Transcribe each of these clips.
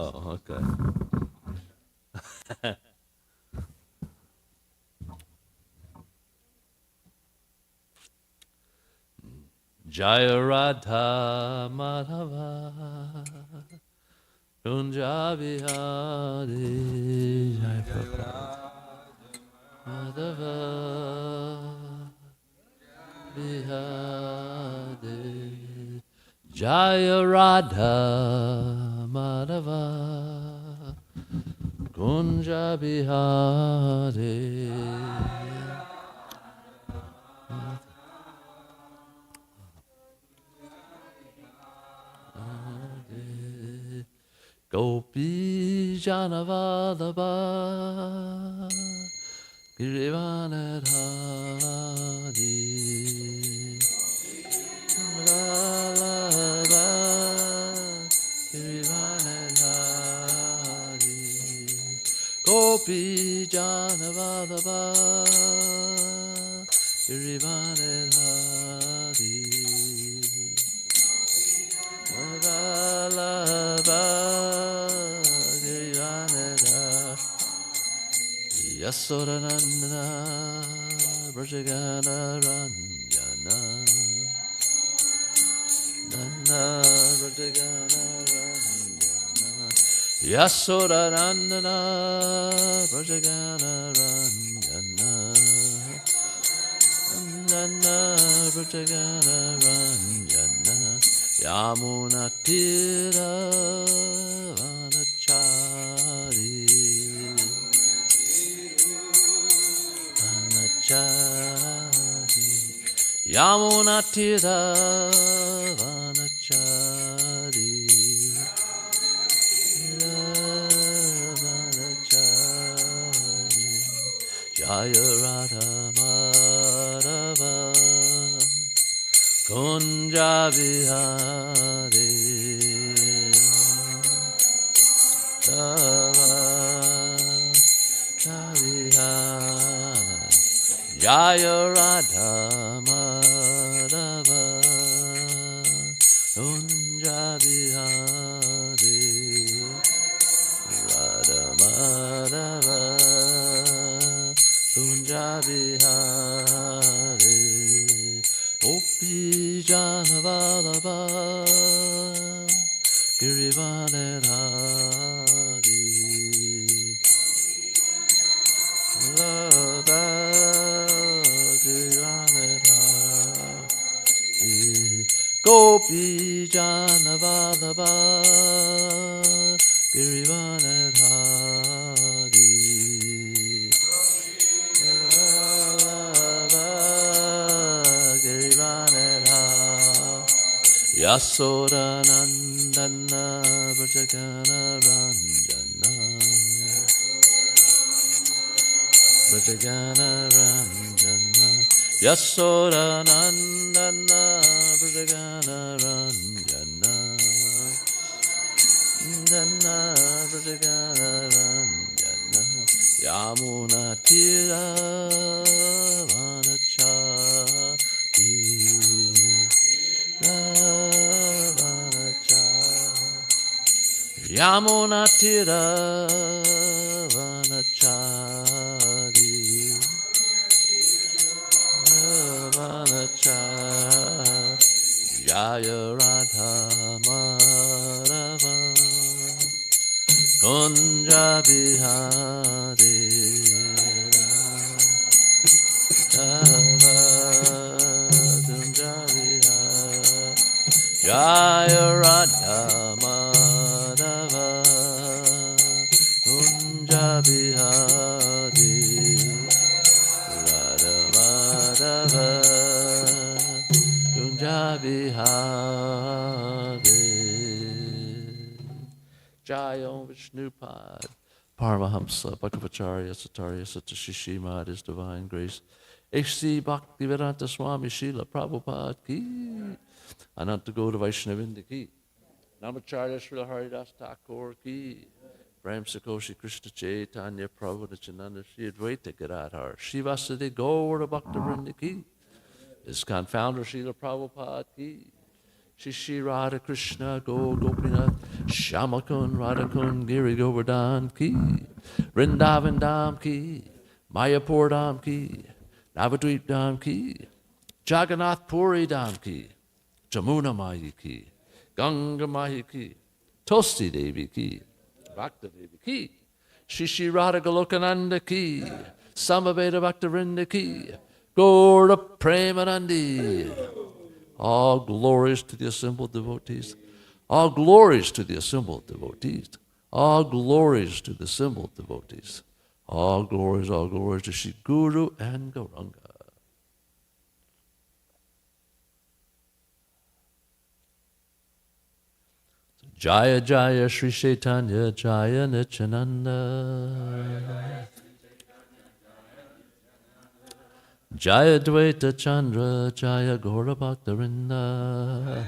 Oh, okay. Jaya Radha Madhava Kunja Bihari Jaya Prabhupada Madhava Bihari Jaya Radha Madhava Kunja Bihari Gopi Janavadaba Girivanadhari Vallabha Girivanadhari Gopi Janavadaba Girivanadhari Vallabha Yasodananda Brajagana Ranjana Nana Brajagana Ranjana Yasodananda Brajagana Ranjana Nana Brajagana Ranjana Yamuna Tira Vanachari Yamuna Tira Vanachari Jaya Radha Madhava Kunja Bihari Jaya Radha Madhava Kunja Bihari Radha Madhava Kunja Bihari Gopi Janavadava Girivanadhari Radha Gopi Janavadava Girivanadhari Yasodanandana Brajagana Ranjana Brajagana Ranjana Yasodanandana Brajagana Ranjana Nana Brajagana Ranjana Yamuna Tira Vanachari Yamuna Tira Vanachari Vanachari Jaya Radha Madhava Kunja Bihari Kunja Bihari Jaya Radha Madhava Kunja Bihari Radha Madhava Kunja Bihari Jaya Om Vishnupad Paramahamsa Bhagavacharya Satarya Satashishimad His Divine Grace H.C. Bhaktivedanta Swami Srila Prabhupada Ki Ananta Gauda Vaishnavinda Ki Namacharya Srila Haridas Thakur Ki Prem Sakoshi Krishna Chaitanya Prabhu Nityananda Shri Advaita Gadadhar Shivasade Gaura Bhakta Vrinda Ki ISKCON Founder Srila Prabhupada Ki Shishi Radha Krishna Go Gopinath Shamakun Radhakun Giri Govardhan Ki Vrindavan Dham Ki Mayapur Dham Ki Navadvip Dham Ki Jagannath Puri Dham Ki Jamuna Mahi Ki Ganga Mahi Ki Tosti Devi Ki Bhakta Devi Ki Shishi Radha Golokananda Ki Samaveda Bhaktarinda Ki Gaura Premanandi. All glories to the assembled devotees. All glories to the assembled devotees. All glories to the assembled devotees. All glories to Shri Guru and Gauranga. Jaya Jaya Sri Chaitanya Jaya Nityananda. Jaya Dvaita Chandra Jaya Gaura Bhaktarinda.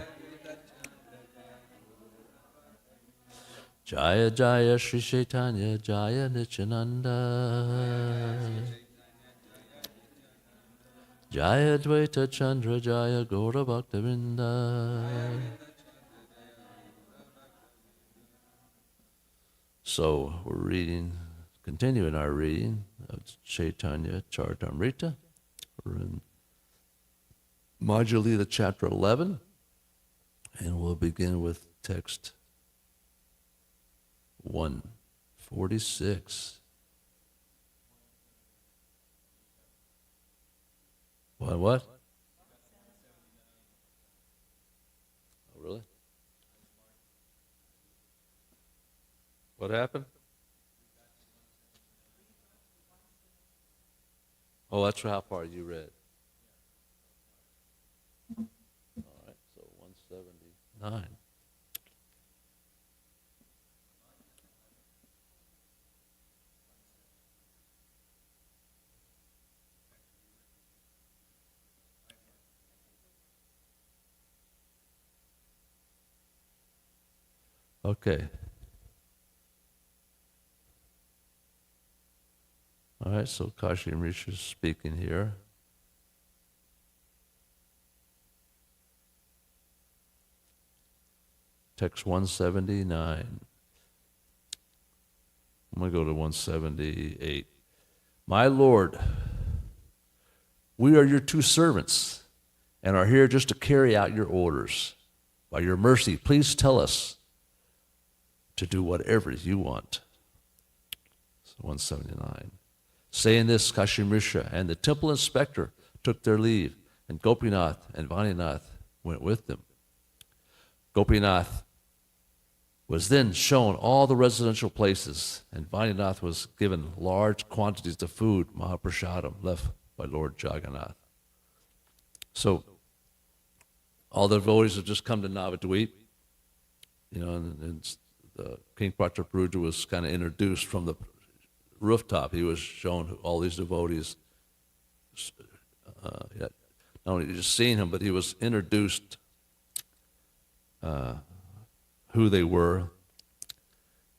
Jaya Jaya Sri Chaitanya Jaya Nityananda. Jaya Dvaita Chandra Jaya Gaura Bhaktarinda. So we're continuing our reading of Chaitanya Charitamrita. We're in Madhya Lila chapter 11, and we'll begin with text 146. What? Oh, really? What happened? Oh, that's how far you read. All right, so 179. Okay. All right, so Kashi Amrish is speaking here. Text 179. I'm going to go to 178. My Lord, we are your two servants and are here just to carry out your orders. By your mercy, please tell us to do whatever you want. So 179. Saying this, Kashi Amrish and the temple inspector took their leave, and Gopinath and Vaninath went with them. Gopinath was then shown all the residential places, and Vaninath was given large quantities of food, Mahaprasadam, left by Lord Jagannath. So, all the devotees have just come to Navadvip, and King Pratyabhruja was kind of introduced from the rooftop. He was shown all these devotees, not only just seeing him, but he was introduced who they were.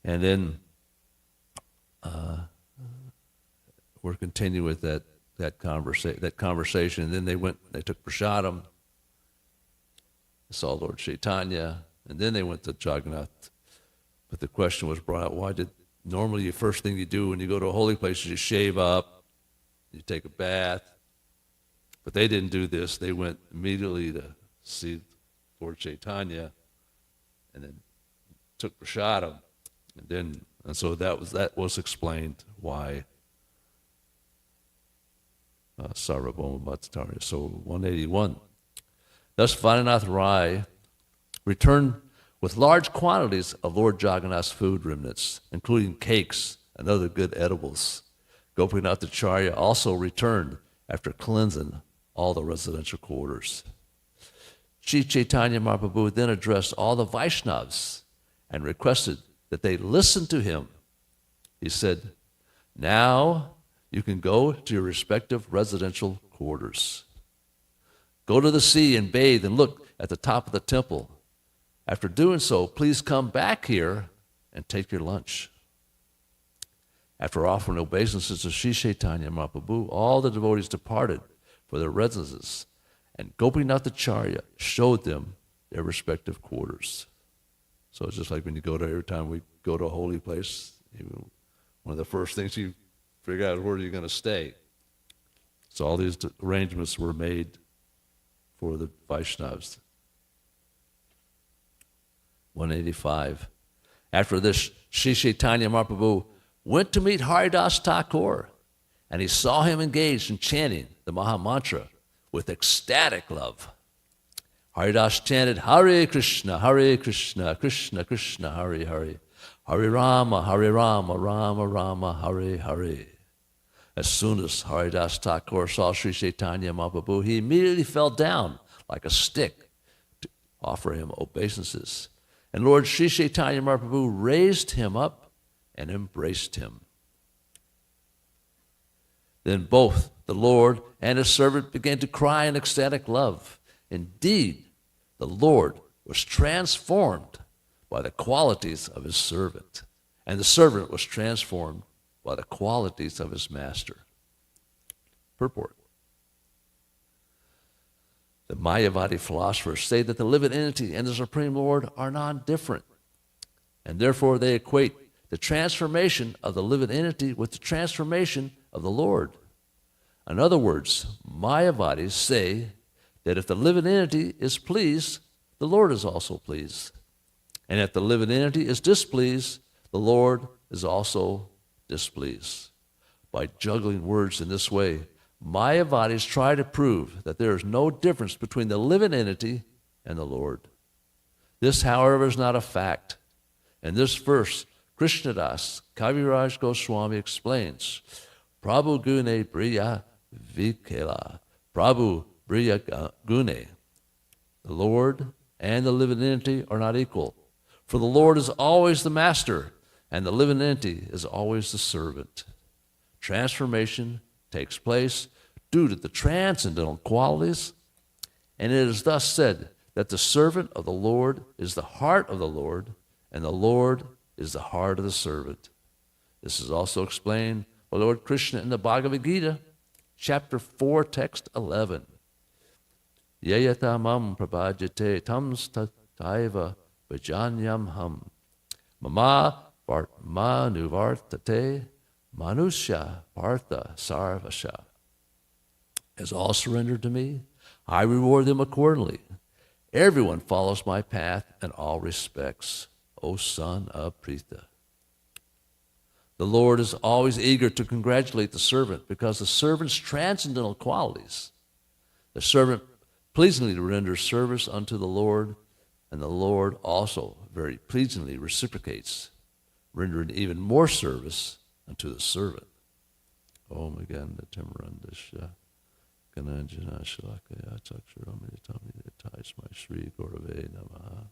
And then we're continuing with that conversation. And then they took prasadam, saw Lord Chaitanya, and then they went to Jagannath. But the question was brought out, why did normally the first thing you do when you go to a holy place is you shave up, you take a bath. But they didn't do this. They went immediately to see Lord Chaitanya and then took prasadam. And so that was explained why Sarvabhauma Bhattacharya. So 181. Thus Vaninath Rai returned with large quantities of Lord Jagannath's food remnants, including cakes and other good edibles. Gopinath Acharya also returned after cleansing all the residential quarters. Sri Chaitanya Mahaprabhu then addressed all the Vaishnavas and requested that they listen to him. He said, now you can go to your respective residential quarters. Go to the sea and bathe and look at the top of the temple. After doing so, please come back here and take your lunch. After offering obeisances to Sri Chaitanya Mahaprabhu, all the devotees departed for their residences, and Gopinath Acharya showed them their respective quarters. So it's just like when you go to, every time we go to a holy place, one of the first things you figure out is where you're going to stay. So all these arrangements were made for the Vaishnavas. 185. After this, Sri Chaitanya Mahaprabhu went to meet Haridas Thakur, and he saw him engaged in chanting the Maha Mantra with ecstatic love. Haridas chanted, Hare Krishna, Krishna Krishna, Hare Hare, Hare Rama, Rama Rama, Hare Hare. As soon as Haridas Thakur saw Sri Chaitanya Mahaprabhu, he immediately fell down like a stick to offer him obeisances. And Lord Sri Chaitanya Mahaprabhu raised him up and embraced him. Then both the Lord and his servant began to cry in ecstatic love. Indeed, the Lord was transformed by the qualities of his servant, and the servant was transformed by the qualities of his master. Purport. The Mayavadi philosophers say that the living entity and the Supreme Lord are non-different, and therefore they equate the transformation of the living entity with the transformation of the Lord. In other words, Mayavadis say that if the living entity is pleased, the Lord is also pleased. And if the living entity is displeased, the Lord is also displeased. By juggling words in this way, Mayavadis try to prove that there is no difference between the living entity and the Lord. This, however, is not a fact. In this verse, Krishnadas Kaviraj Goswami explains, Prabhu Gune Briya Vikela, Prabhu Briya Gune. The Lord and the living entity are not equal, for the Lord is always the master, and the living entity is always the servant. Transformation takes place due to the transcendental qualities, and it is thus said that the servant of the Lord is the heart of the Lord, and the Lord is the heart of the servant. This is also explained by Lord Krishna in the Bhagavad Gita, chapter 4, text 11. Yayata mam prabhajate tam tataiva vajanyam ham. Mama vartmanuvartate manusya partha sarvasha. As all surrender to me, I reward them accordingly. Everyone follows my path in all respects, O son of Pritha. The Lord is always eager to congratulate the servant because the servant's transcendental qualities. The servant pleasingly renders service unto the Lord, and the Lord also very pleasingly reciprocates, rendering even more service unto the servant. Om Aganda Timrandasha Gananjana Shalakaya Taksharamitatamitatai Shri Gaurave Namaha.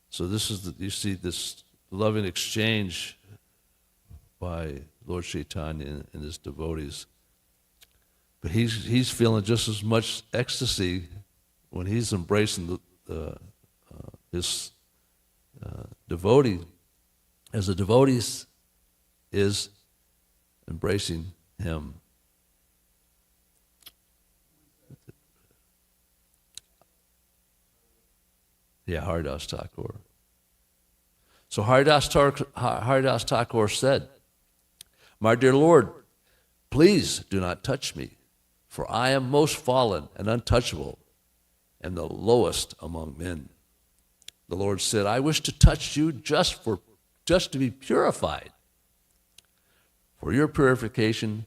So this is you see this loving exchange by Lord Chaitanya and his devotees. But he's feeling just as much ecstasy when he's embracing his devotee as the devotees is embracing him. Yeah, Haridas Thakur. So Haridas Thakur said, My dear Lord, please do not touch me, for I am most fallen and untouchable, and the lowest among men. The Lord said, I wish to touch you just to be purified. For your purification,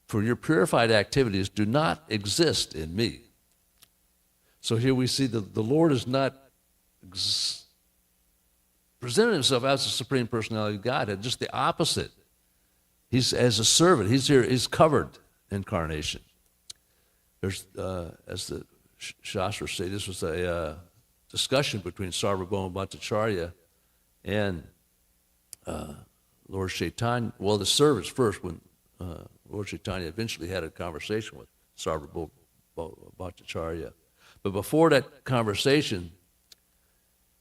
for your purified activities do not exist in me. So here we see that the Lord is not presented himself as the Supreme Personality of Godhead, just the opposite. He's as a servant. He's here. He's covered incarnation. There's, as the Shastras say, this was a discussion between Sarvabhauma Bhattacharya and Lord Chaitanya. Well, the servants first, when Lord Chaitanya eventually had a conversation with Sarvabhauma Bhattacharya. But before that conversation,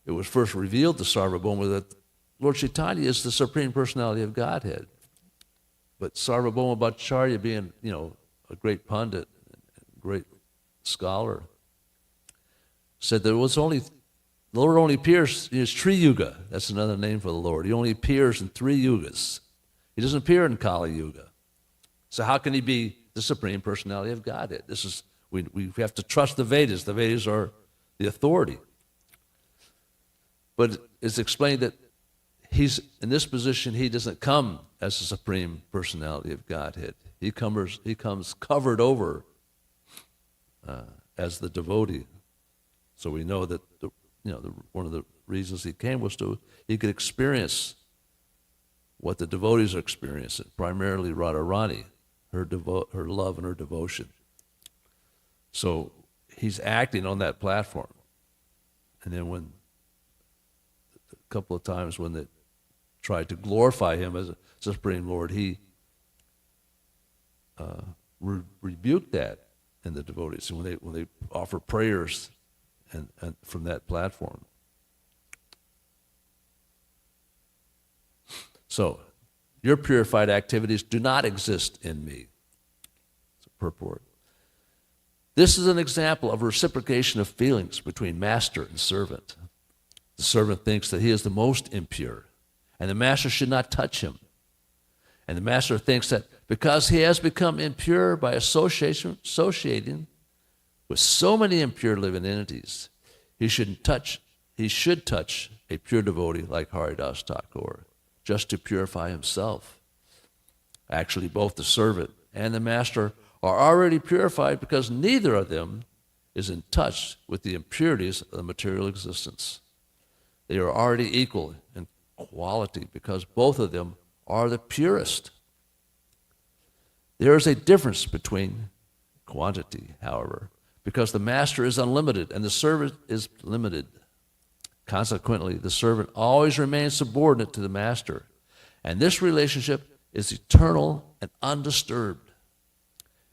it was first revealed to Sarvabhauma that Lord Chaitanya is the Supreme Personality of Godhead. But Sarvabhauma Bhattacharya, being, a great pundit, great scholar, said there was only, the Lord only appears in his Tri Yuga. That's another name for the Lord. He only appears in 3 yugas. He doesn't appear in Kali Yuga. So how can he be the Supreme Personality of Godhead? We have to trust the Vedas. The Vedas are the authority. But it's explained that he's in this position, he doesn't come as the Supreme Personality of Godhead. He comes covered over as the devotee. So we know that one of the reasons he came was he could experience what the devotees are experiencing, primarily Radharani, her love and her devotion. So he's acting on that platform. And then a couple of times when they tried to glorify him as a Supreme Lord, he rebuked that in the devotees when they offer prayers and from that platform. So, your purified activities do not exist in me. It's a purport. This is an example of reciprocation of feelings between master and servant. The servant thinks that he is the most impure, and the master should not touch him. And the master thinks that because he has become impure by associating with so many impure living entities, he should touch a pure devotee like Haridas Thakur, just to purify himself. Actually, both the servant and the master are already purified because neither of them is in touch with the impurities of the material existence. They are already equal in quality because both of them are the purest. There is a difference between quantity, however, because the master is unlimited and the servant is limited. Consequently, the servant always remains subordinate to the master, and this relationship is eternal and undisturbed.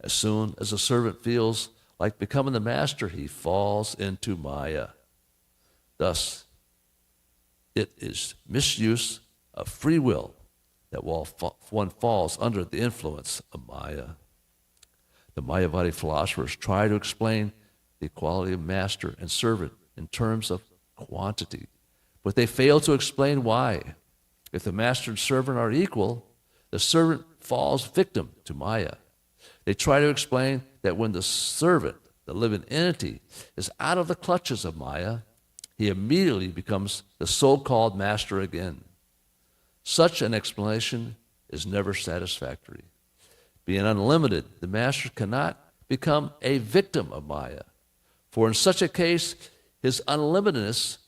As soon as a servant feels like becoming the master, he falls into Maya. Thus, it is misuse of free will that one falls under the influence of Maya. The Mayavadi philosophers try to explain the equality of master and servant in terms of quantity, but they fail to explain why. If the master and servant are equal, the servant falls victim to Maya. They try to explain that when the servant, the living entity, is out of the clutches of Maya, he immediately becomes the so-called master again. Such an explanation is never satisfactory. Being unlimited, the master cannot become a victim of Maya, for in such a case, his unlimitedness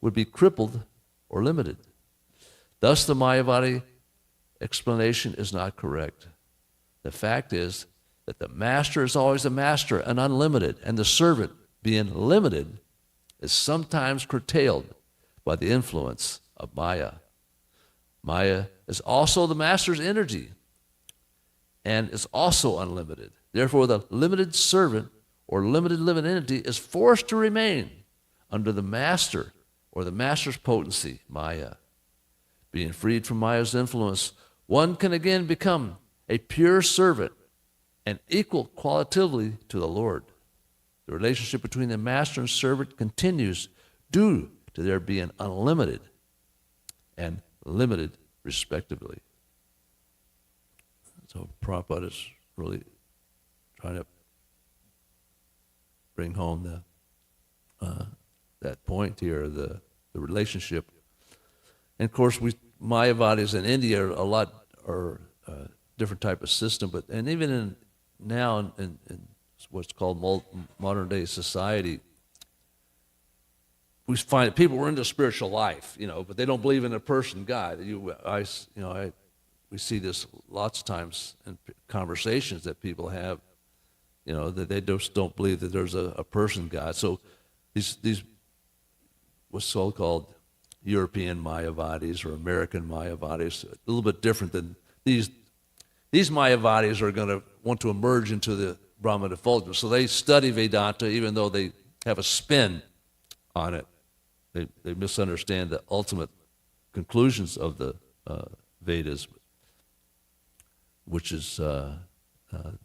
would be crippled or limited. Thus, the Mayavadi explanation is not correct. The fact is that the master is always a master and unlimited, and the servant, being limited, is sometimes curtailed by the influence of Maya. Maya is also the master's energy and is also unlimited. Therefore, the limited servant or limited living entity is forced to remain under the master or the master's potency, Maya. Being freed from Maya's influence, one can again become a pure servant and equal qualitatively to the Lord. The relationship between the master and servant continues due to their being unlimited and limited respectively. So Prabhupada is really trying to bring home that point here, the relationship. And of course, Mayavadis in India are a different type of system, and even now in what's called modern day society, we find that people are into spiritual life, but they don't believe in a person, God. We see this lots of times in conversations that people have, that they just don't believe that there's a person, God. So these what's so-called European Mayavadis or American Mayavadis, a little bit different than these. These Mayavadis are going to want to emerge into the Brahman effulgence. So they study Vedanta even though they have a spin on it. They misunderstand the ultimate conclusions of the Vedas, which is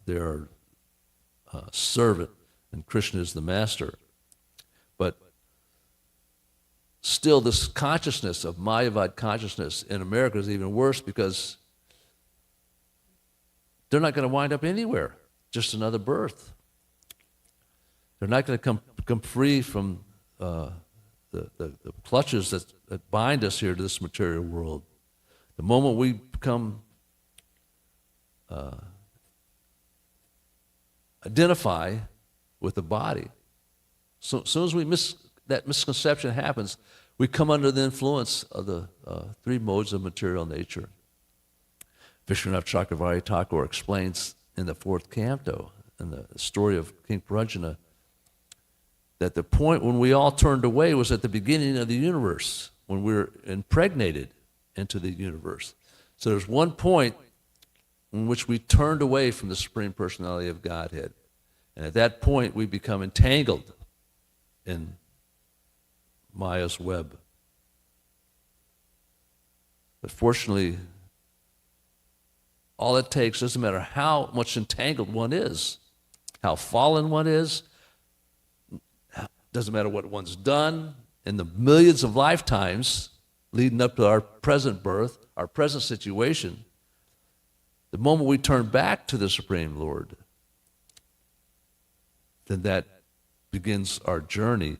their servant, and Krishna is the master. But still, this consciousness of Mayavad consciousness in America is even worse because they're not going to wind up anywhere, just another birth. They're not going to come free from the clutches that bind us here to this material world. The moment we become identify with the body, so as soon as that misconception happens, we come under the influence of the three modes of material nature. Vishwanath Chakravarti Thakur explains in the fourth canto, in the story of King Prajna, that the point when we all turned away was at the beginning of the universe, when we were impregnated into the universe. So there's one point in which we turned away from the Supreme Personality of Godhead. And at that point, we become entangled in Maya's web. But fortunately, all it takes, doesn't matter how much entangled one is, how fallen one is, doesn't matter what one's done in the millions of lifetimes leading up to our present birth, our present situation, the moment we turn back to the Supreme Lord, then that begins our journey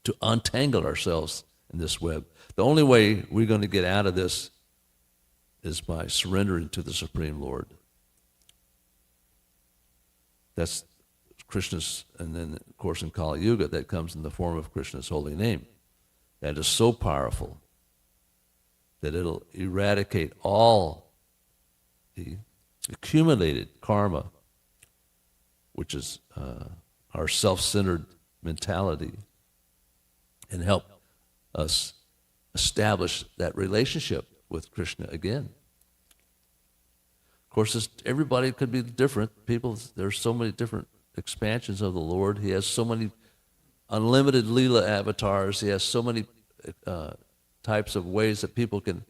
to untangle ourselves in this web. The only way we're going to get out of this is by surrendering to the Supreme Lord. That's Krishna's, and then of course in Kali Yuga that comes in the form of Krishna's holy name. That is so powerful that it'll eradicate all the accumulated karma, which is our self-centered mentality, and help us establish that relationship with Krishna again. Of course, everybody could be different. People, there's so many different expansions of the Lord. He has so many unlimited Leela avatars. He has so many types of ways that people can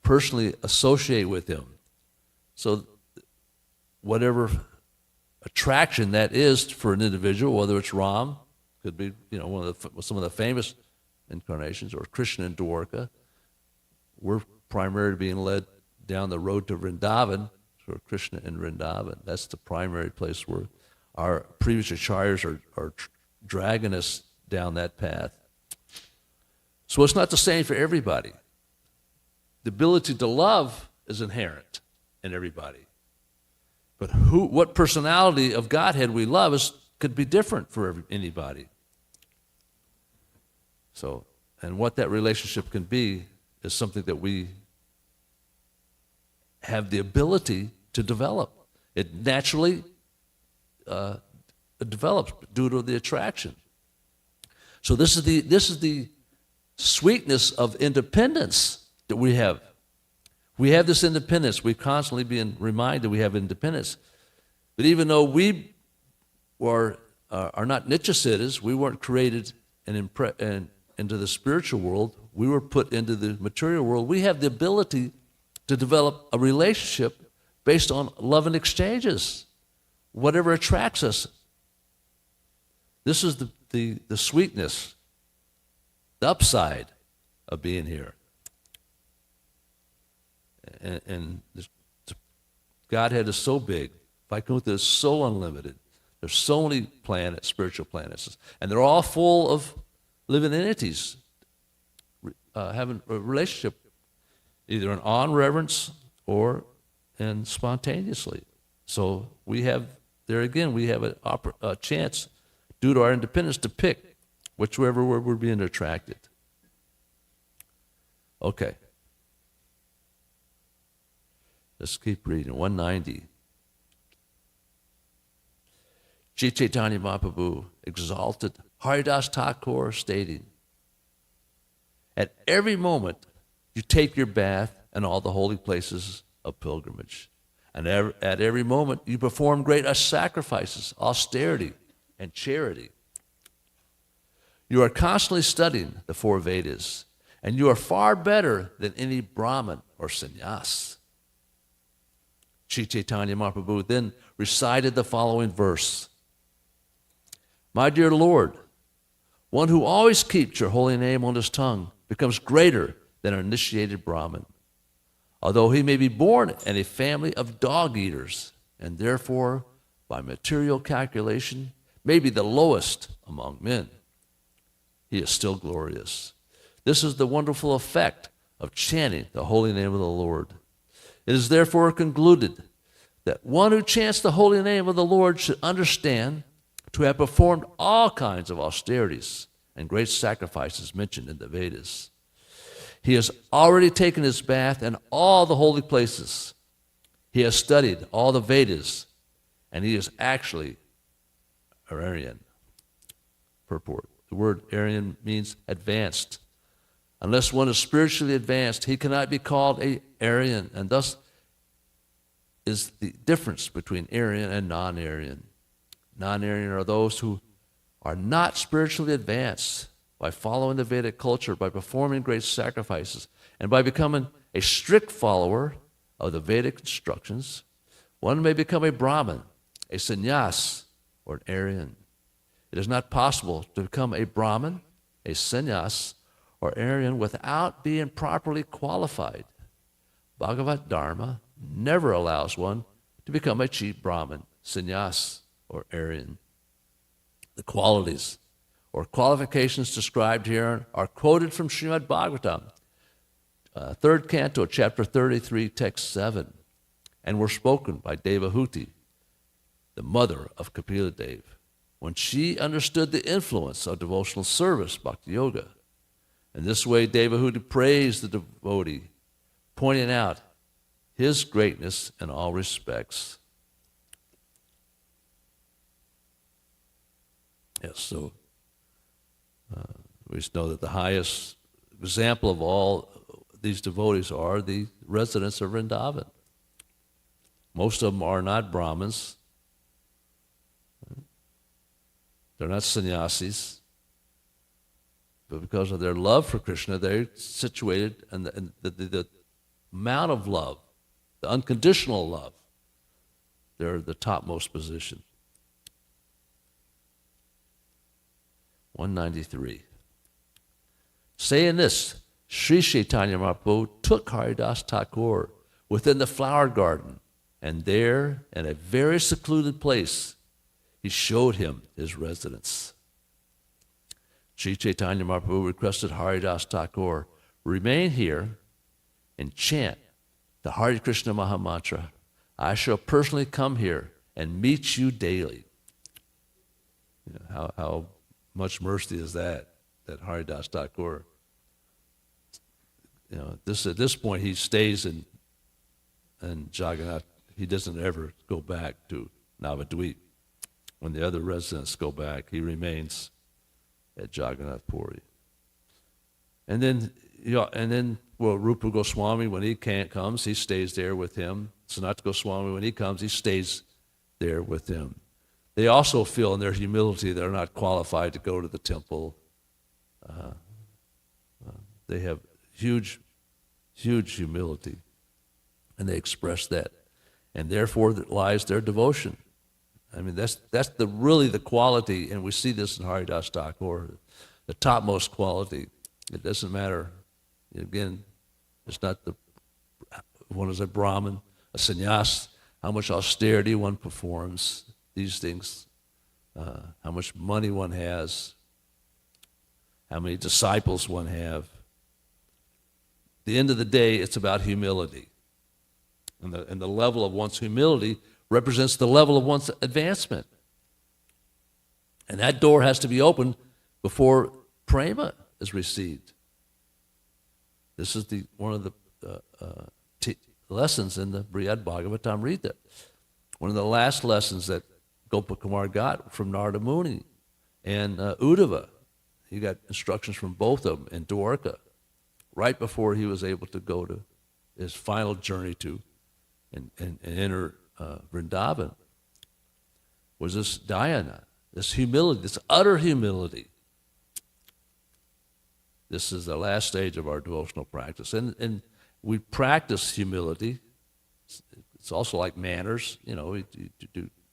personally associate with him. So whatever attraction that is for an individual, whether it's Ram, could be some of the famous incarnations, or Krishna and Dwarka. We're primarily being led down the road to Vrindavan, for Krishna and Vrindavan. That's the primary place where our previous acharyas are dragging us down that path. So it's not the same for everybody. The ability to love is inherent in everybody. But what personality of Godhead we love could be different for anybody. So, and what that relationship can be is something that we have the ability to develop. It naturally develops due to the attraction. So this is the sweetness of independence that we have. We have this independence. We're constantly being reminded we have independence. But even though we are not Nityasiddhas, we weren't created into the spiritual world, we were put into the material world, we have the ability to develop a relationship based on love and exchanges, whatever attracts us. This is the sweetness, the upside of being here. And Godhead is so big, Vaikuntha is so unlimited. There's so many planets, spiritual planets, and they're all full of living entities having a relationship, either in awe and reverence or in spontaneously. So we have, there again, we have a chance, due to our independence, to pick whichever way we're being attracted. Okay. Let's keep reading. 190. Sri Chaitanya Mahaprabhu exalted Haridas Thakur, stating, at every moment you take your bath in all the holy places of pilgrimage. And at every moment you perform great sacrifices, austerity, and charity. You are constantly studying the four Vedas, and you are far better than any Brahmin or sannyas. Sri Chaitanya Mahaprabhu then recited the following verse. My dear Lord, One who always keeps your holy name on his tongue becomes greater than an initiated Brahmin, although he may be born in a family of dog-eaters, and therefore, by material calculation, may be the lowest among men. He is still glorious. This is the wonderful effect of chanting the holy name of the Lord. It is therefore concluded that one who chants the holy name of the Lord should understand to have performed all kinds of austerities and great sacrifices mentioned in the Vedas. He has already taken his bath in all the holy places. He has studied all the Vedas, and he is actually Aryan. Purport. The word Aryan means advanced. Unless one is spiritually advanced, he cannot be called a Aryan, and thus is the difference between Aryan and non-Aryan. Non-Aryan are those who are not spiritually advanced by following the Vedic culture, by performing great sacrifices, and by becoming a strict follower of the Vedic instructions. One may become a Brahmin, a sannyas, or an Aryan. It is not possible to become a Brahmin, a sannyas, or Aryan without being properly qualified. Bhagavad Dharma never allows one to become a chief Brahmin, sannyas, or Aryan. The qualities or qualifications described here are quoted from Srimad Bhagavatam, 3rd Canto, chapter 33, text 7, and were spoken by Devahuti, the mother of Kapila Dev, when she understood the influence of devotional service, bhakti yoga. In this way, Devahuti praised the devotee, pointing out his greatness in all respects. Yes, so we know that the highest example of all these devotees are the residents of Vrindavan. Most of them are not Brahmins. They're not sannyasis. But because of their love for Krishna, they're situated in the amount of love, the unconditional love, they're the topmost position. 193. Saying this, Sri Chaitanya Mahaprabhu took Haridas Thakur within the flower garden, and there, in a very secluded place, he showed him his residence. Sri Chaitanya Mahaprabhu requested Haridas Thakur remain here and chant the Hare Krishna Mahamantra. I shall personally come here and meet you daily. You know, how much mercy is that Haridas Thakur, you know, at this point he stays in Jagannath. He doesn't ever go back to Navadvip. When the other residents go back, he remains at Jagannath Puri. And then, Rupa Goswami, when he comes, he stays there with him. Sanat Goswami, when he comes, he stays there with him. They also feel in their humility they're not qualified to go to the temple. They have huge humility, and they express that. And therefore lies their devotion. I mean, that's really the quality, and we see this in Haridas Thakur, the topmost quality. It doesn't matter. Again, it's not one is a Brahmin, a sannyas, how much austerity one performs, these things, how much money one has, how many disciples one have. At the end of the day, it's about humility. And the level of one's humility represents the level of one's advancement. And that door has to be opened before prema is received. This is one of the lessons in the Brihad Bhagavatam. Read that. One of the last lessons that Gopakumar got from Narada Muni and Uddhava. He got instructions from both of them in Dwarka right before he was able to go to his final journey to and enter Vrindavan, was this dhyana, this humility, this utter humility. This is the last stage of our devotional practice. And we practice humility. It's also like manners. You know,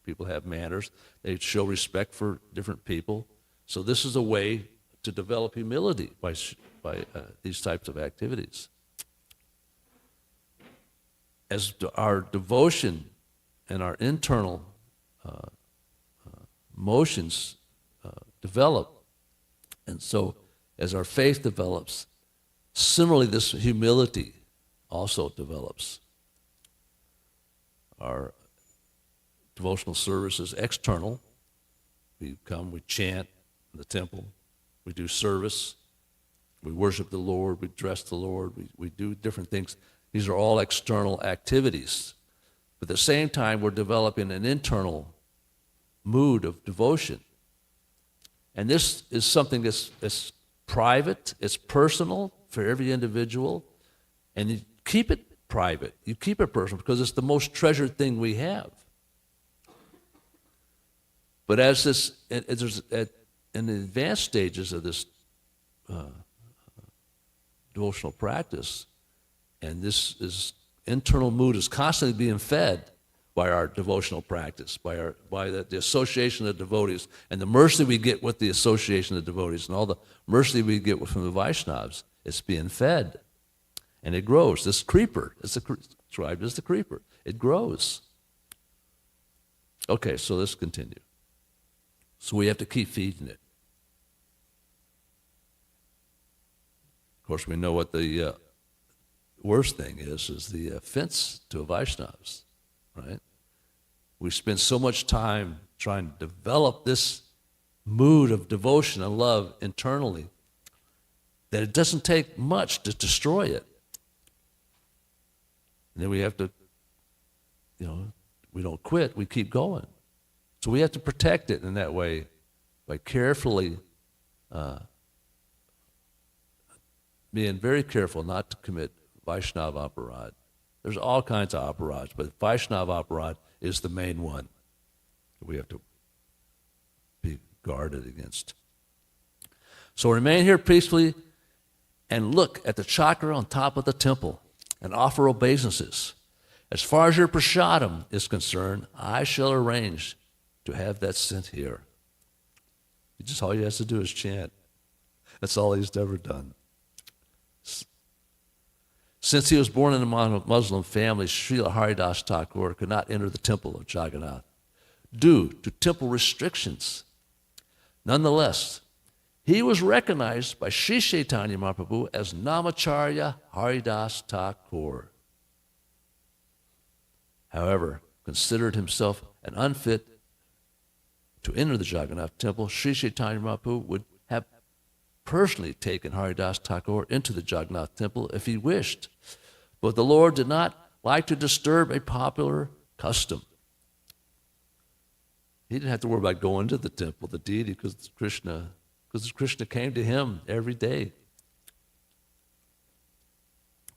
people have manners. They show respect for different people. So this is a way to develop humility by these types of activities. As our devotion and our internal motions develop, and so as our faith develops, similarly this humility also develops. Our devotional service is external. We come, we chant in the temple, we do service, we worship the Lord, we dress the Lord, we do different things. These are all external activities. But at the same time, we're developing an internal mood of devotion. And this is something that's private, it's personal for every individual, and you keep it private, you keep it personal, because it's the most treasured thing we have. But in the advanced stages of this devotional practice, and this internal mood is constantly being fed by our devotional practice, by the association of devotees, and the mercy we get with the association of devotees, and all the mercy we get from the Vaishnavas, it's being fed. And it grows. This creeper, it's described as the creeper. It grows. Okay, so let's continue. So we have to keep feeding it. Of course, we know what the worst thing is the offense to Vaishnavas, right? We spend so much time trying to develop this mood of devotion and love internally that it doesn't take much to destroy it. And then we have to, we don't quit, we keep going. So we have to protect it in that way by carefully being very careful not to commit Vaishnava aparad. There's all kinds of aparads, but Vaishnava aparad is the main one that we have to be guarded against. So remain here peacefully and look at the chakra on top of the temple and offer obeisances. As far as your prasadam is concerned, I shall arrange to have that sent here. Just all he has to do is chant. That's all he's ever done. Since he was born in a Muslim family, Srila Haridas Thakur could not enter the temple of Jagannath due to temple restrictions. Nonetheless, he was recognized by Sri Chaitanya Mahaprabhu as Namacharya Haridas Thakur. However, considered himself an unfit to enter the Jagannath temple, Sri Chaitanya Mahaprabhu would have personally taken Haridas Thakur into the Jagannath temple if he wished. But the Lord did not like to disturb a popular custom. He didn't have to worry about going to the temple, the deity, because Krishna came to him every day.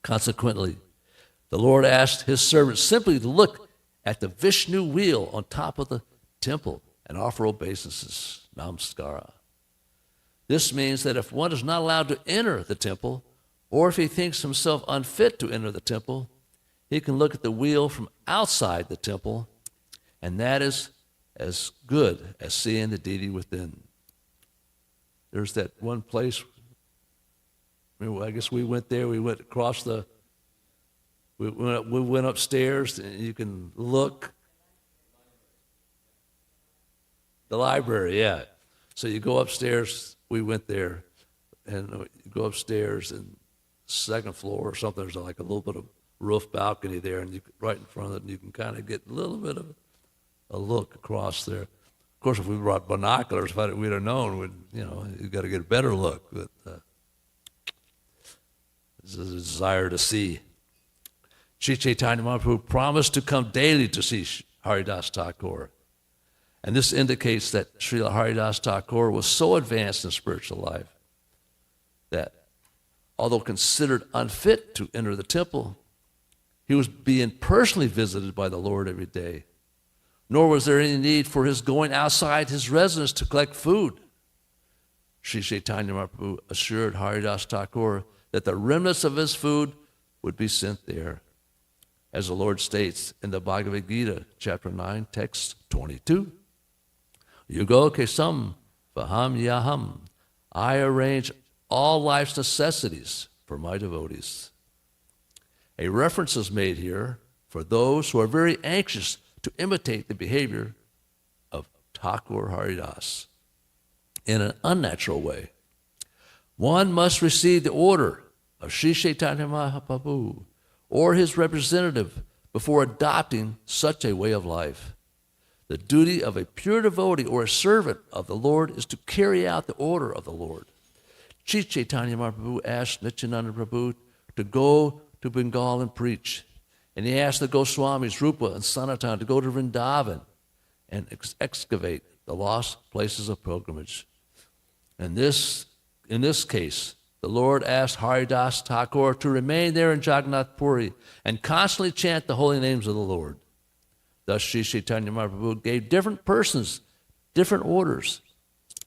Consequently, the Lord asked his servant simply to look at the Vishnu wheel on top of the temple and offer obeisances, namaskara. This means that if one is not allowed to enter the temple, or if he thinks himself unfit to enter the temple, he can look at the wheel from outside the temple, and that is as good as seeing the deity within. There's that one place, I guess we went there, we went across we went upstairs, and you can look. The library, yeah. So you go upstairs, we went there, and you go upstairs, and second floor or something, there's like a little bit of roof balcony there, and right in front of it, and you can kind of get a little bit of a look across there. Of course, if we brought binoculars, we'd have known, you got to get a better look, but this is a desire to see. Sri Chaitanya Mahaprabhu promised to come daily to see Haridas Thakur. And this indicates that Srila Haridas Thakur was so advanced in spiritual life that, although considered unfit to enter the temple, he was being personally visited by the Lord every day. Nor was there any need for his going outside his residence to collect food. Sri Chaitanya Mahaprabhu assured Haridas Thakur that the remnants of his food would be sent there, as the Lord states in the Bhagavad Gita, chapter 9, text 22. Yugo kesam vaham yaham I arrange all life's necessities for my devotees. A reference is made here for those who are very anxious to imitate the behavior of Thakur Haridas in an unnatural way. One must receive the order of Sri Chaitanya Mahaprabhu or his representative before adopting such a way of life. The duty of a pure devotee or a servant of the Lord is to carry out the order of the Lord. Sri Chaitanya Mahaprabhu asked Nityananda Prabhu to go to Bengal and preach. And he asked the Goswamis, Rupa and Sanatan, to go to Vrindavan and excavate the lost places of pilgrimage. And in this case, the Lord asked Haridas Thakur to remain there in Jagannath Puri and constantly chant the holy names of the Lord. Thus, Sri Chaitanya Mahaprabhu gave different persons different orders.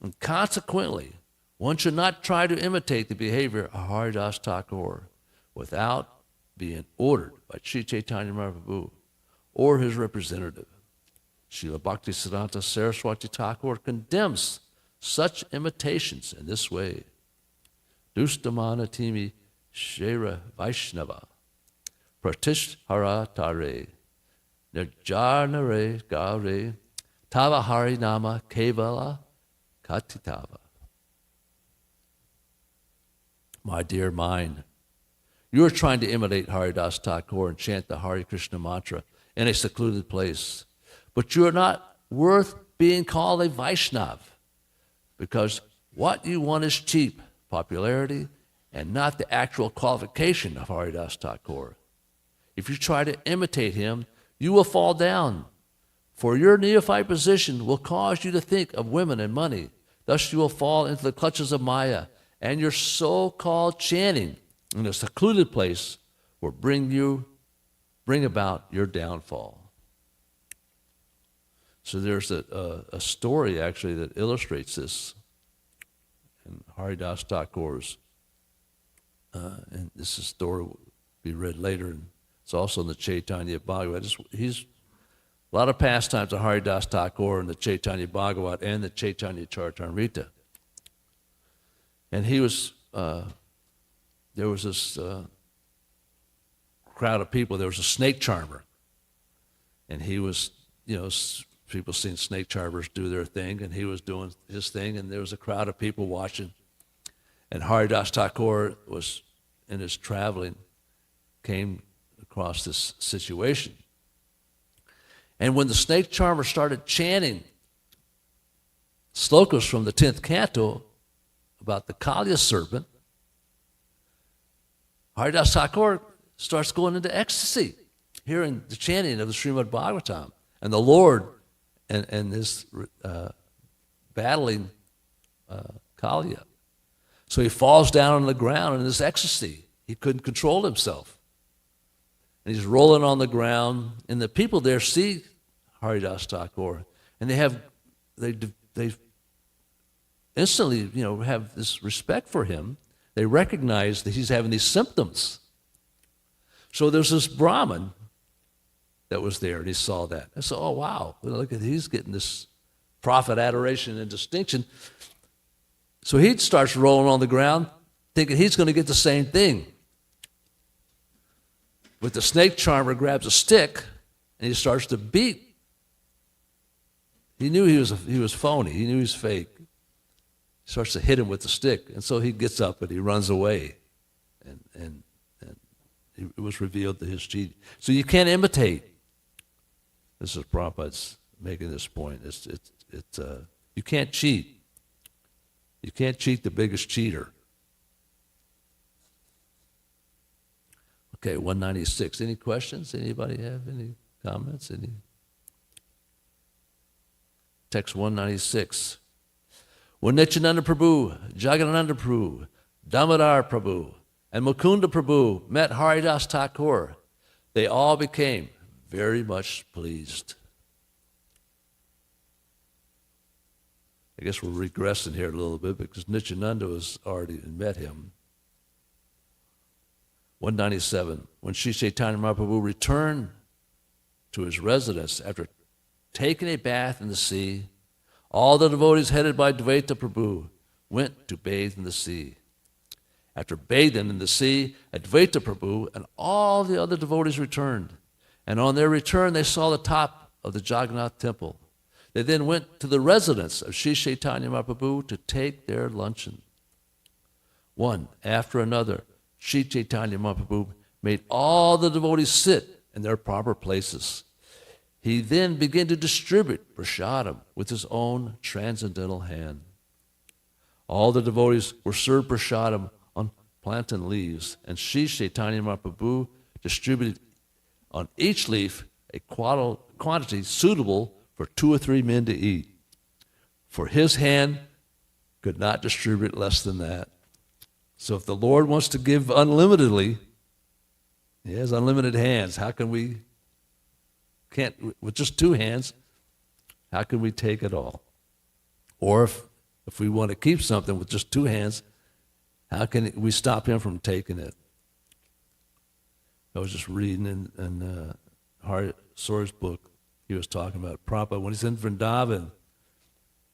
And consequently, one should not try to imitate the behavior of Haridas Thakur without being ordered by Sri Chaitanya Mahaprabhu or his representative. Srila Bhaktisiddhanta Saraswati Thakur condemns such imitations in this way. Dustamana timi shera Vaishnava pratishhara tare nirjanare gare tava harinama kevala katitava. My dear mind, you are trying to imitate Haridas Thakur and chant the Hare Krishna mantra in a secluded place. But you are not worth being called a Vaishnav, because what you want is cheap popularity and not the actual qualification of Haridas Thakur. If you try to imitate him, you will fall down, for your neophyte position will cause you to think of women and money. Thus you will fall into the clutches of Maya, and your so-called chanting in a secluded place will bring about your downfall. So there's a story actually that illustrates this in Haridas Thakur's, and this story will be read later, and it's also in the Chaitanya Bhagavat. He's a lot of pastimes of Haridas Thakur in the Chaitanya Bhagavat and the Chaitanya Charitamrita. And he was, there was this crowd of people. There was a snake charmer, and he was, people seen snake charmers do their thing, and he was doing his thing, and there was a crowd of people watching. And Haridas Thakur was, in his traveling, came across this situation. And when the snake charmer started chanting slokas from the 10th canto about the Kalya serpent, Haridas Thakur starts going into ecstasy, hearing the chanting of the Srimad Bhagavatam and the Lord and this battling Kalya. So he falls down on the ground in this ecstasy. He couldn't control himself. And he's rolling on the ground, and the people there see Haridas Thakur, and they instantly, have this respect for him. They recognize that he's having these symptoms. So there's this Brahmin that was there, and he saw that. I said, oh, wow, look at, he's getting this prophet adoration and distinction. So he starts rolling on the ground, thinking he's going to get the same thing. But the snake charmer grabs a stick, and he starts to beat. He knew he was phony. He knew he was fake. He starts to hit him with the stick, and so he gets up and he runs away. And it was revealed that his cheating. So you can't imitate. This is Prabhupada's making this point. You can't cheat. You can't cheat the biggest cheater. Okay, 196. Any questions? Anybody have any comments? Text 196. When Nityananda Prabhu, Jagannatha Prabhu, Damodar Prabhu, and Mukunda Prabhu met Haridas Thakur, they all became very much pleased. I guess we're regressing here a little bit because Nityananda has already met him. 197. When Sri Chaitanya Mahaprabhu returned to his residence after taking a bath in the sea, all the devotees headed by Dvaita Prabhu went to bathe in the sea. After bathing in the sea, Advaita Prabhu and all the other devotees returned. And on their return, they saw the top of the Jagannath temple. They then went to the residence of Sri Chaitanya Mahaprabhu to take their luncheon. One after another, Sri Chaitanya Mahaprabhu made all the devotees sit in their proper places. He then began to distribute prasadam with his own transcendental hand. All the devotees were served prasadam on plantain leaves, and Sri Chaitanya Mahaprabhu distributed on each leaf a quantity suitable for 2 or 3 men to eat. For his hand could not distribute less than that. So if the Lord wants to give unlimitedly, he has unlimited hands. How can we, with just 2 hands, how can we take it all? Or if we want to keep something with just 2 hands, how can we stop him from taking it? I was just reading in Hari Sore's book, he was talking about Prabhupada when he's in Vrindavan,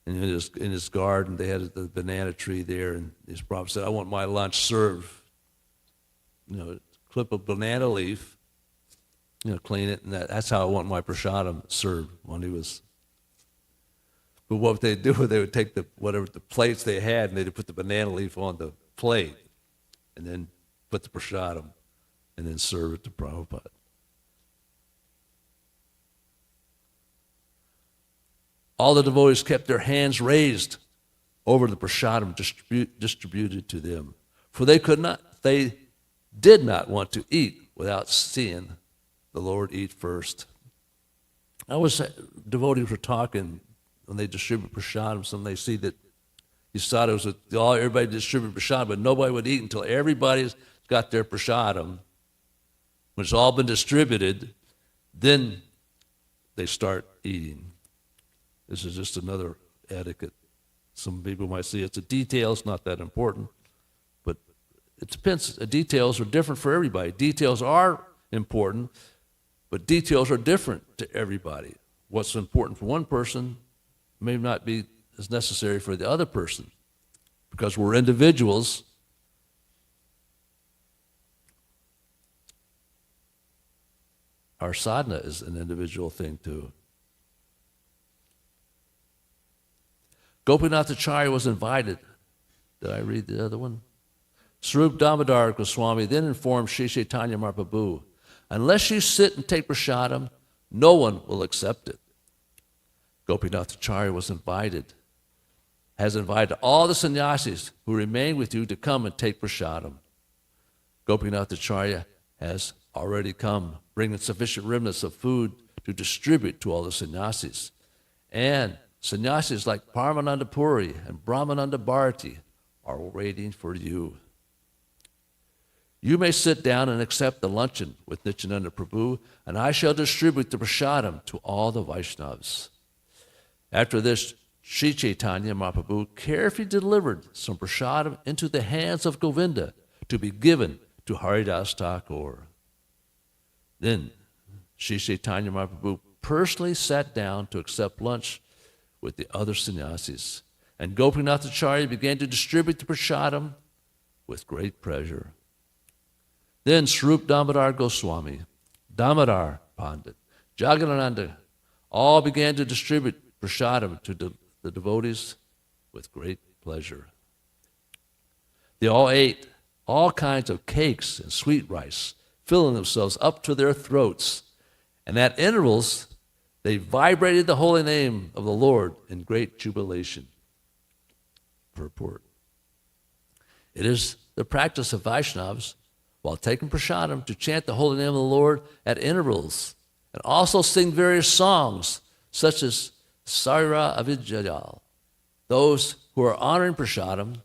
and in his garden, they had the banana tree there, and his Prabhupada said, I want my lunch served. Clip a banana leaf, clean it, and that's how I want my prasadam served when he was. But what they do, they would take the plates they had, and they'd put the banana leaf on the plate, and then put the prasadam, and then serve it to Prabhupada. All the devotees kept their hands raised over the prasadam distributed to them, for they did not want to eat without seeing the Lord eat first. Devotees were talking when they distribute prasadam, some they see that you thought it was everybody distributed prasadam, but nobody would eat until everybody's got their prasadam. When it's all been distributed, then they start eating. This is just another etiquette. Some people might say it's a detail, it's not that important. But it depends. Details are different for everybody. Details are important, but details are different to everybody. What's important for one person may not be as necessary for the other person. Because we're individuals, our sadhana is an individual thing too. Gopinath Acharya was invited. Did I read the other one? Swarup Damodar Goswami then informed Sri Chaitanya Mahaprabhu, unless you sit and take prasadam, no one will accept it. Gopinath Acharya has invited all the sannyasis who remain with you to come and take prasadam. Gopinath Acharya has already come, bringing sufficient remnants of food to distribute to all the sannyasis. And sannyasis like Paramananda Puri and Brahmananda Bharati are waiting for you. You may sit down and accept the luncheon with Nityananda Prabhu, and I shall distribute the prasadam to all the Vaishnavas. After this, Sri Chaitanya Mahaprabhu carefully delivered some prasadam into the hands of Govinda to be given to Haridas Thakur. Then Sri Chaitanya Mahaprabhu personally sat down to accept lunch with the other sannyasis, and Gopinath Acharya began to distribute the prasadam with great pleasure. Then Swarup Damodar Goswami, Damodar Pandit, Jagadananda all began to distribute prasadam to the devotees with great pleasure. They all ate all kinds of cakes and sweet rice, filling themselves up to their throats, and at intervals they vibrated the holy name of the Lord in great jubilation. Purport. It is the practice of Vaishnavas, while taking prasadam, to chant the holy name of the Lord at intervals, and also sing various songs, such as Sarira Avidyayal. Those who are honoring prasadam,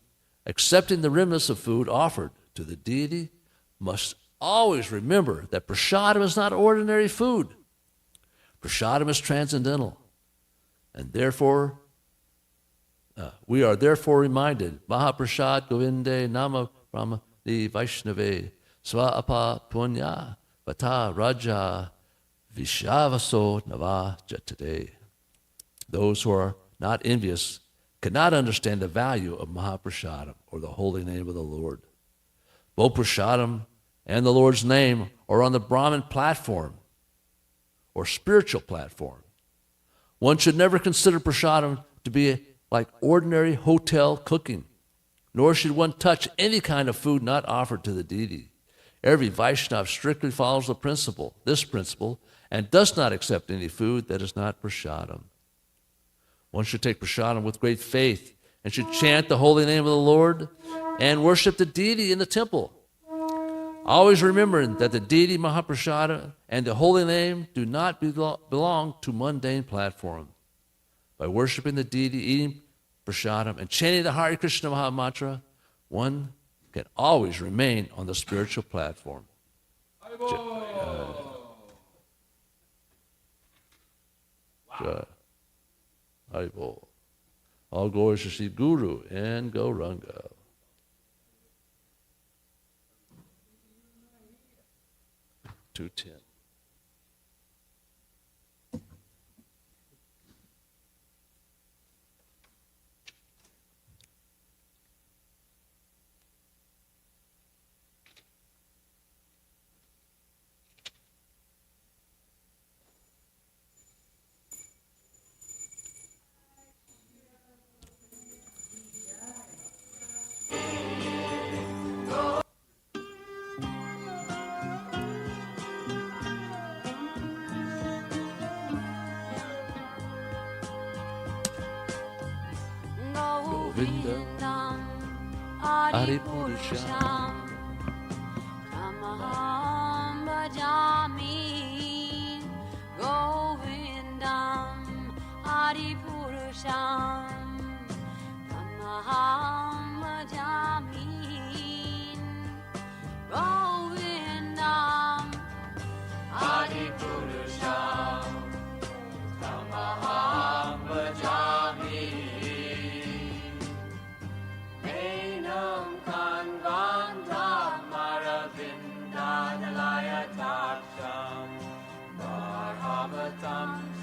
accepting the remnants of food offered to the deity, must always remember that prasadam is not ordinary food. Prasadam is transcendental, and therefore, we are therefore reminded, Mahaprasad Govinde Nama Brahma Di Vaishnave Sva-apa Punya Vata Raja Vishavaso Nava Jatade. Those who are not envious cannot understand the value of Mahaprasadam, or the holy name of the Lord. Both Prasadam and the Lord's name are on the Brahman platform, or spiritual platform. One should never consider Prasadam to be like ordinary hotel cooking, nor should one touch any kind of food not offered to the deity. Every Vaishnava strictly follows this principle, and does not accept any food that is not Prasadam. One should take Prasadam with great faith and should chant the holy name of the Lord and worship the deity in the temple. Always remembering that the deity Mahaprasada and the holy name do not belong to mundane platform. By worshiping the deity, eating prasadam, and chanting the Hare Krishna Maha Mantra, one can always remain on the spiritual platform. Haribol. All glories to Sri Guru and Gauranga. .210. Govindam Adipurusham Tamaham Bhajami Govindam Adipurusham Tamaham Bhajami Govindam Adipurusham Tamaham Bhajami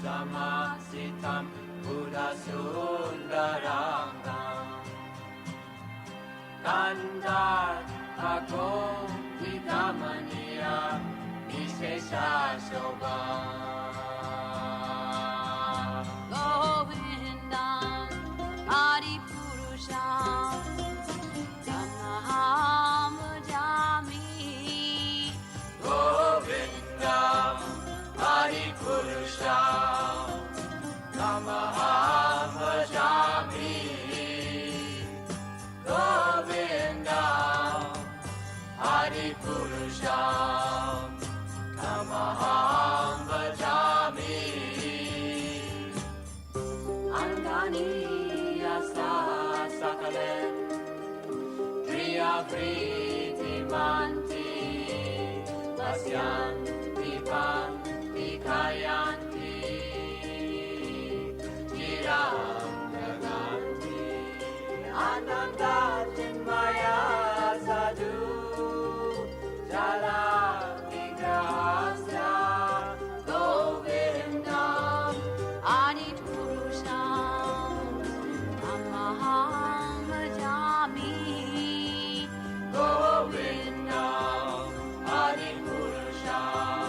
Samasitam Buddha Sundarangam Kandar Agom Vikamaniya Vishesha Shobha Govindam Adipurusham Tamaham Bhajami Govindam Adipurusham Tamaham Bhajami Govindam Adipurusham Tamaham Bhajami Angani Asa Sakalen Priya Priti Manti Vasyan Dipan Dikayanti Jiram Naganti Ananda Chinmaya Sadhu Jala Vigrahasya Govindam Adipurusham Tamaham Bhajami Govindam Adipurusham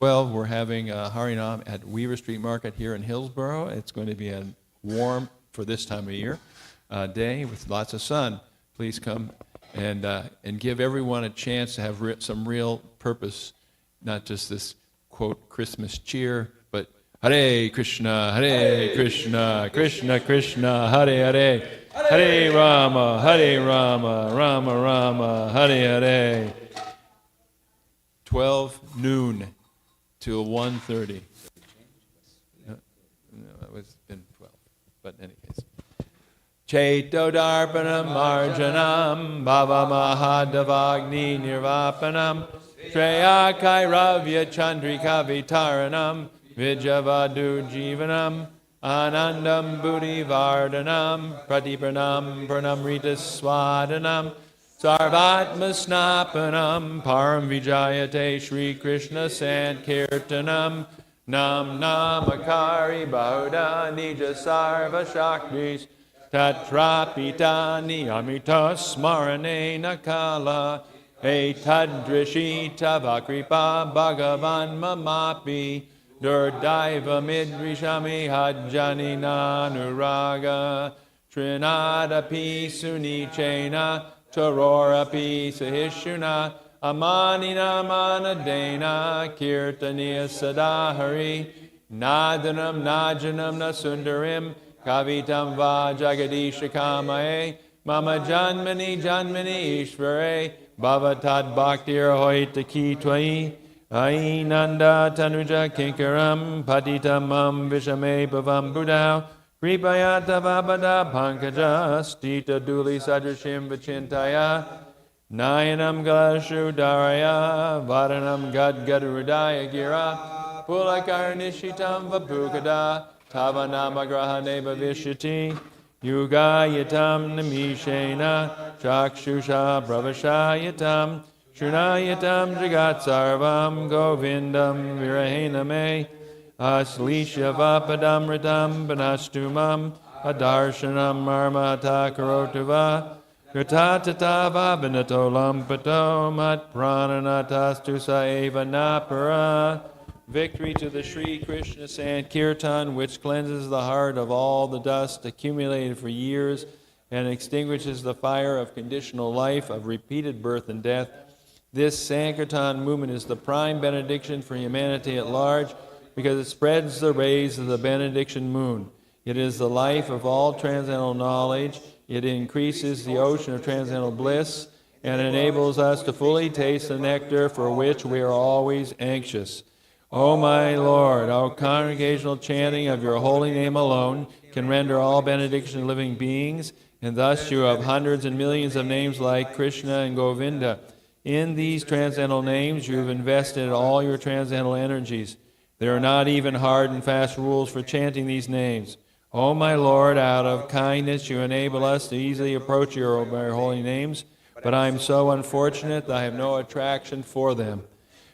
12, we're having Harinam at Weaver Street Market here in Hillsborough. It's going to be a warm, for this time of year, day with lots of sun. Please come and give everyone a chance to have some real purpose, not just this, quote, Christmas cheer, but Hare Krishna, Krishna Krishna, Hare Hare, Hare Rama, Rama Rama, Hare Hare. 12 noon till 1:30. No, it was been 12, but in any case. Chaito Darpanam Marjanam Bhava Mahadavagni Nirvapanam Shreya Kairavya Chandrika Vitaranam Vijavadu Jivanam Anandam Buddhi Vardhanam Pratipranam Pranamrita Swadanam Sarvatma Snapanam Param Vijayate Shri Krishna Sankirtanam Nam Namakari Bauda Nija Sarva Shaktis Tatrapitani Amita Smarane Nakala Etadrishita Vakripa Bhagavan Mamapi Durdaiva Midrishami Hajjani Nanuraga Trinadapi Sunichena Tarorapi Sahishuna Amanina Manadena Kirtaniya Sadahari Nadanam Najanam Nasundarim Kavitam va Jagadisha Kamae Mama Janmani Janmani Ishvare Bhavatad Bhaktir Hoita Ki Twai Ainanda Tanuja Kinkaram Patitamam Vishame Bhavam Buddha Kripayata Vabada Pankaja Stita Duli Sadrashim Vachintaya Nayanam Galashu Daraya Varanam Gad Gadurudaya Gira Pulakarnishitam Vapukada Tavanamagrahane Bhavishyati Yugayatam Namishena Chakshusha Bravashayatam Shunayatam Jagat Sarvam Govindam Virahename Aslisha Vapadam Ritam Banastumam Adarshanam Marmata Karotava Kritatava Vinato Lampato Mat Prananatastu Saeva Napara. Victory to the Sri Krishna Sankirtan, which cleanses the heart of all the dust accumulated for years and extinguishes the fire of conditional life, of repeated birth and death. This Sankirtan movement is the prime benediction for humanity at large because it spreads the rays of the benediction moon. It is the life of all transcendental knowledge. It increases the ocean of transcendental bliss and enables us to fully taste the nectar for which we are always anxious. O my Lord, our congregational chanting of your holy name alone can render all benediction to living beings, and thus you have hundreds and millions of names like Krishna and Govinda. In these transcendental names you have invested all your transcendental energies. There are not even hard and fast rules for chanting these names. O my Lord, out of kindness you enable us to easily approach your holy names, but I am so unfortunate that I have no attraction for them.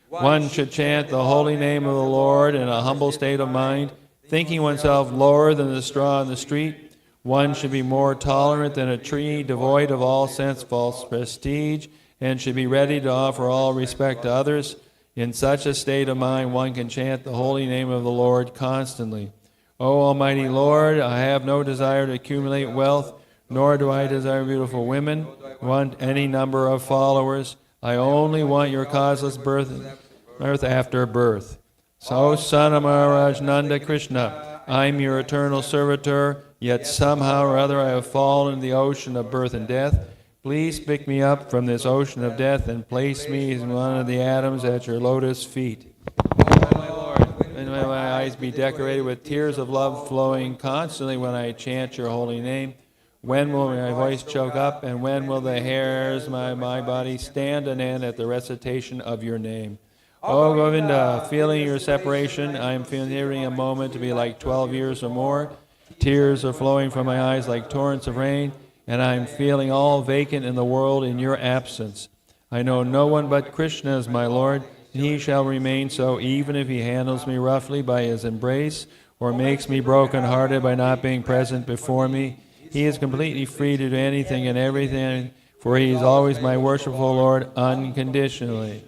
One should chant the holy name of the Lord in a humble state of mind, thinking oneself lower than the straw on the street. One should be more tolerant than a tree, devoid of all sense false prestige, and should be ready to offer all respect to others. In such a state of mind, one can chant the holy name of the Lord constantly. O Almighty Lord, I have no desire to accumulate wealth, nor do I desire beautiful women, want any number of followers. I only want your causeless birth after birth. So, son of Maharaj Nanda Krishna, I am your eternal servitor, yet somehow or other I have fallen in the ocean of birth and death. Please pick me up from this ocean of death and place me as one of the atoms at your lotus feet. My Lord, and may my eyes be decorated with tears of love flowing constantly when I chant your holy name. When will my voice choke up, and when will the hairs of my body stand on end at the recitation of your name? O Govinda, feeling your separation, I am feeling a moment to be like 12 years or more. Tears are flowing from my eyes like torrents of rain, and I am feeling all vacant in the world in your absence. I know no one but Krishna is my Lord, and he shall remain so even if he handles me roughly by his embrace, or makes me broken-hearted by not being present before me. He is completely free to do anything and everything, for he is always my worshipful Lord unconditionally.